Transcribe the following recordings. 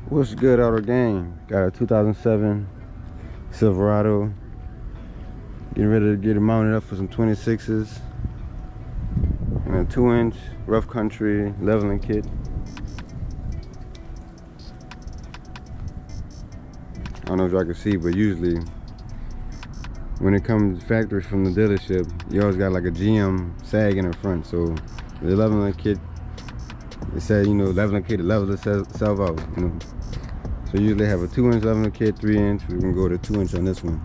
What's good, Auto Gang? Got a 2007 Silverado. Getting ready to get it mounted up for some 26s. And a 2-inch rough country leveling kit. I don't know if y'all can see, but usually when it comes factory from the dealership, you always got like a GM sag in the front. So the leveling kit, it said, leveling kit, it levels itself out, So usually have a 2-inch leveling kit, 3-inch. We're gonna go to 2-inch on this one.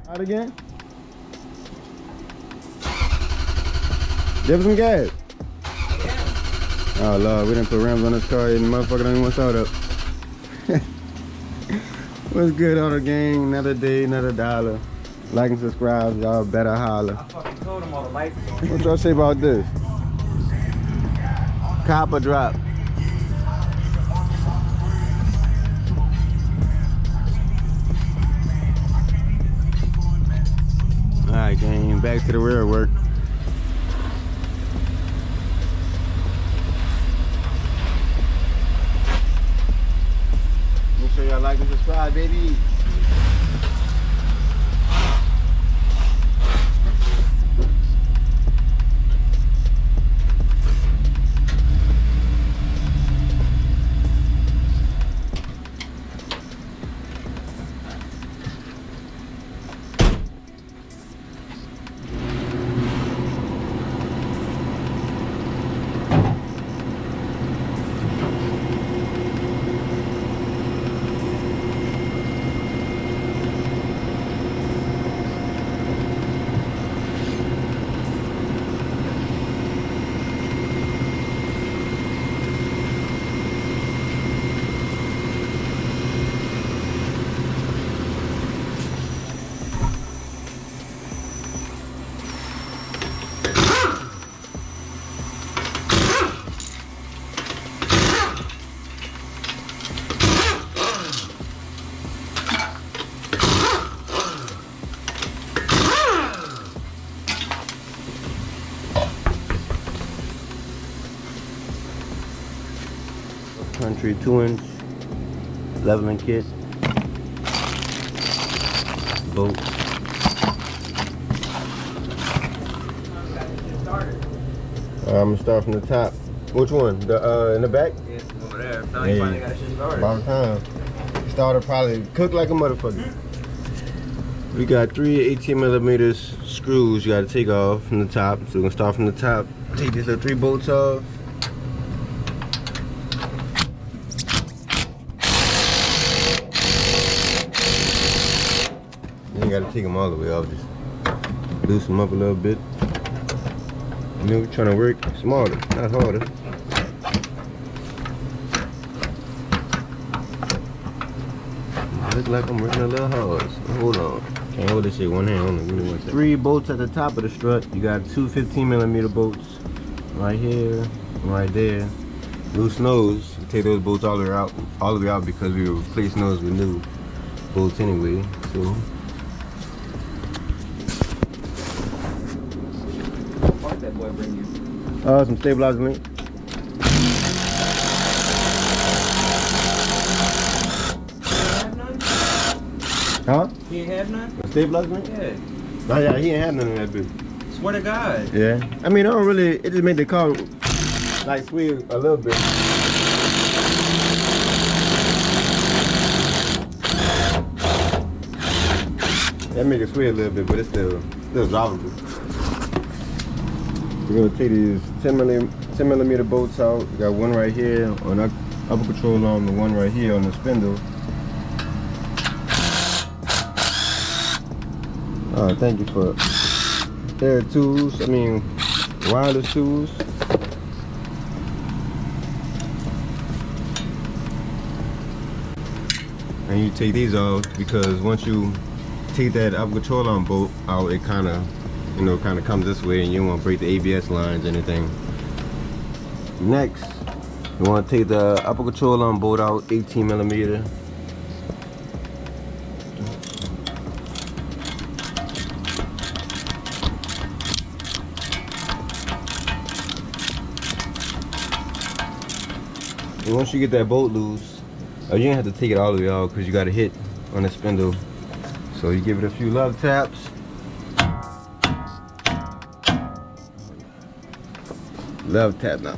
Out again? Give some gas. Oh Lord, we didn't put rims on this car and the motherfucker don't even want to start up. What's good, Auto Gang? Another day, another dollar. Like and subscribe, y'all better holler. I fucking told him all the lights are on. What y'all say about this? Copper drop. Alright, gang, back to the rear work. Make sure y'all like and subscribe, baby. Country 2-inch leveling kit, bolt. I'm gonna start from the top. Which one? The in the back? Yeah, over there. Now you finally got shit started. About time. Starter probably cooked like a motherfucker. We got 3 18mm screws you gotta take off from the top. So we're gonna start from the top. Take these little 3 bolts off. You ain't gotta take them all the way off, just loosen them up a little bit. We're trying to work smarter, not harder. Look like I'm working a little hard. So hold on. Can't hold this shit one hand. Hold on, give me 1 second. 3 bolts at the top of the strut. You got 2 15mm bolts right here, right there. Loose nose. You take those bolts all the way out because we were replacing those with new bolts anyway. So What that boy bring you? some stabilizer link. Huh? He ain't have none? A stabilizer link? Yeah. Oh yeah, he ain't have none of that bitch. Swear to God. Yeah. I mean, I don't really, it just made the car like swing a little bit. That make it sway a little bit, but it's still drivable. We're gonna take these 10mm bolts out. We got one right here on the upper control arm, the one right here on the spindle. Thank you for their tools. I mean, wireless tools. and you take these off, because once you take that upper control arm bolt out, it kind of, you know, kind of comes this way, and you don't want to break the ABS lines or anything. Next, you want to take the upper control arm bolt out, 18 millimeter. And once you get that bolt loose, you don't have to take it all the way out because you got to hit on the spindle. So you give it a few love taps. Love tap now.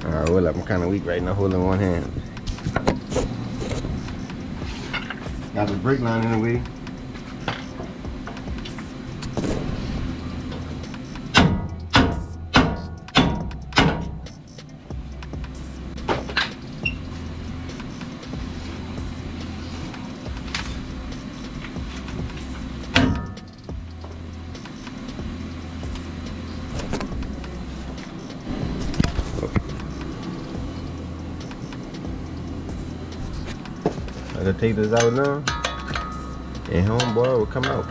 Alright, well, I'm kind of weak right now, holding one hand. Got the brake line in the way. I'm gonna take this out now, and homeboy will come out.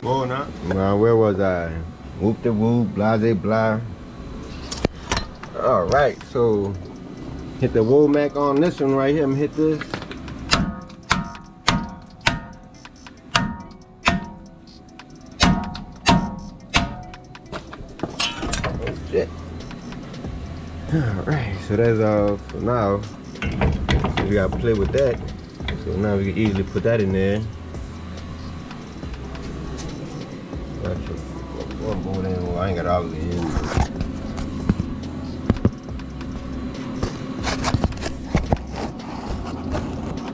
Whoa, now. Now, where was I? Whoop de whoop, blase blah. All right, so hit the Womack on this one right here. I'm hit this. Oh shit. All right, so that's all for now. So we gotta play with that. So now we can easily put that in there. One bolt in, well, I ain't got all of it in.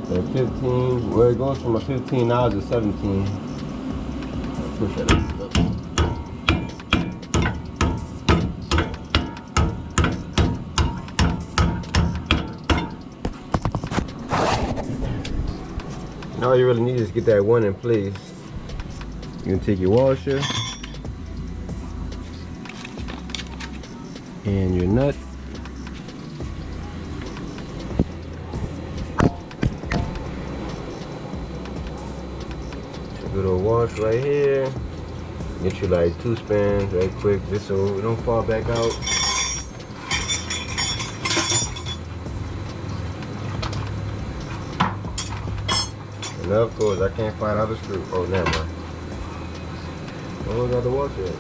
So 15, well, it goes from a 15 now to 17. I'll push that up. Now all you really need is get that one in place. You can take your washer and your nut. A good old wash right here. Get you like 2 spans right quick, just so it don't fall back out. And of course, I can't find other screw. Oh, never mind. Oh, got the washer in.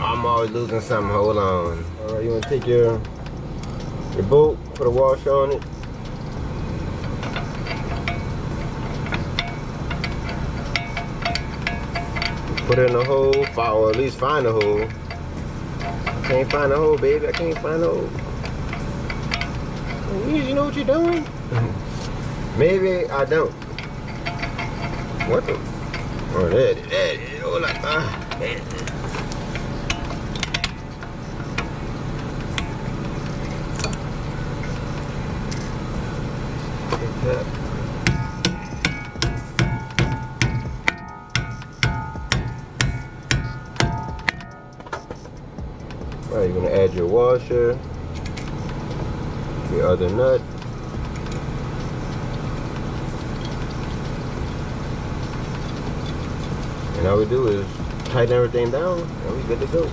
I'm always losing something. Hold on. All right, you want to take your bolt, put a washer on it. Put it in the hole, or at least find the hole. I can't find the hole, baby. I can't find the hole. You know what you're doing? Maybe I don't. What the? Oh, there it is. Hold up. Man. Right, you're gonna add your washer, your other nut. And all we do is tighten everything down and we good to go.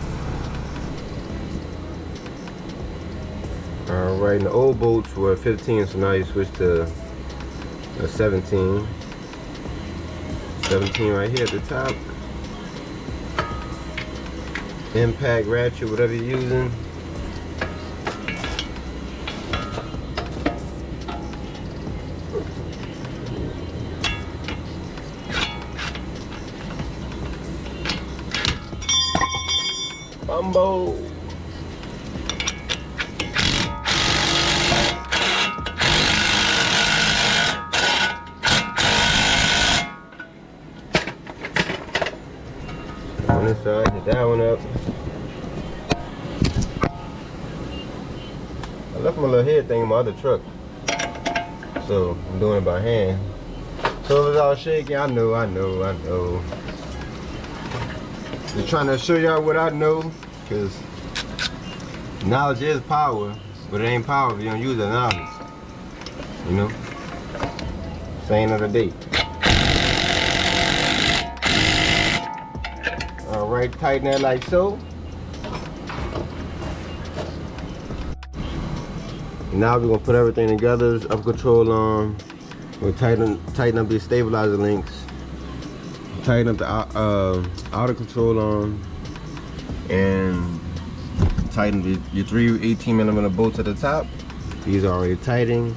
Alright, and the old bolts were 15, so now you switch to a 17. 17 right here at the top. Impact ratchet, whatever you're using. Mambo. On this side, hit that one up. I left my little head thing in my other truck, so I'm doing it by hand. So if it's all shaky, I know. Just trying to show y'all what I know, because knowledge is power, but it ain't power if you don't use the knowledge. You know? Saying of the day. Alright, tighten that like so. Now we're gonna put everything together. Up control on. We'll tighten up your stabilizer links. Tighten up the outer control arm, and tighten your 3 18mm bolts at the top. These are already tightened.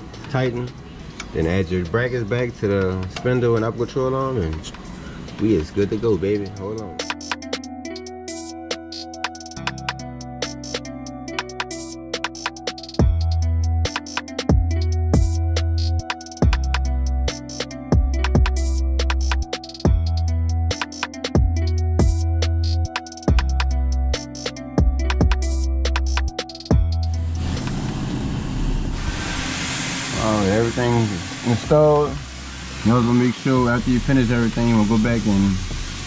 Then add your brackets back to the spindle and up control arm, and we is good to go, baby. Hold on. Everything installed. You also make sure after you finish everything, we'll go back and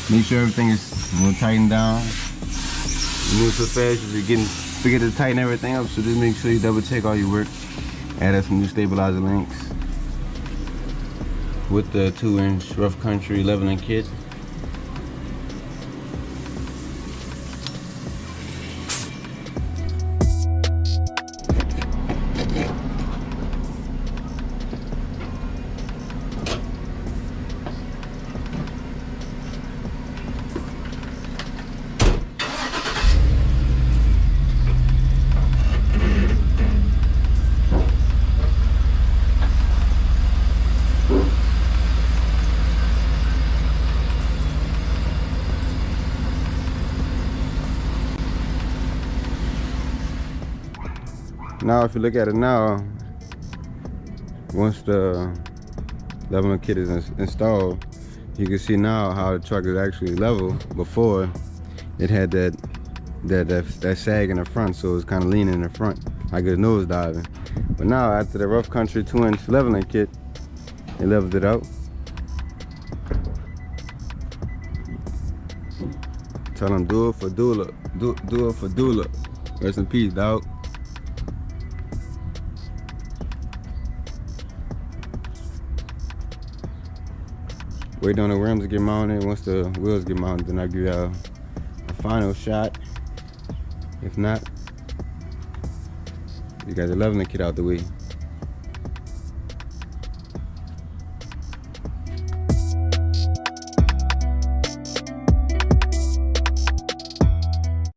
make sure everything is tightened down. You move so fast, you forget to tighten everything up. So just make sure you double check all your work. Add some new stabilizer links with the 2-inch rough country leveling kit. Now if you look at it now, once the leveling kit is installed, you can see now how the truck is actually level. Before it had that sag in the front, so it's kind of leaning in the front like it's nose diving. But now after the rough country 2-inch leveling kit, it levels it out. Tell them do it for Dula, do it for Dula. Rest in peace, dog. Wait on the rims to get mounted. Once the wheels get mounted, then I'll give y'all a final shot. If not, you got the leveling kit out the way.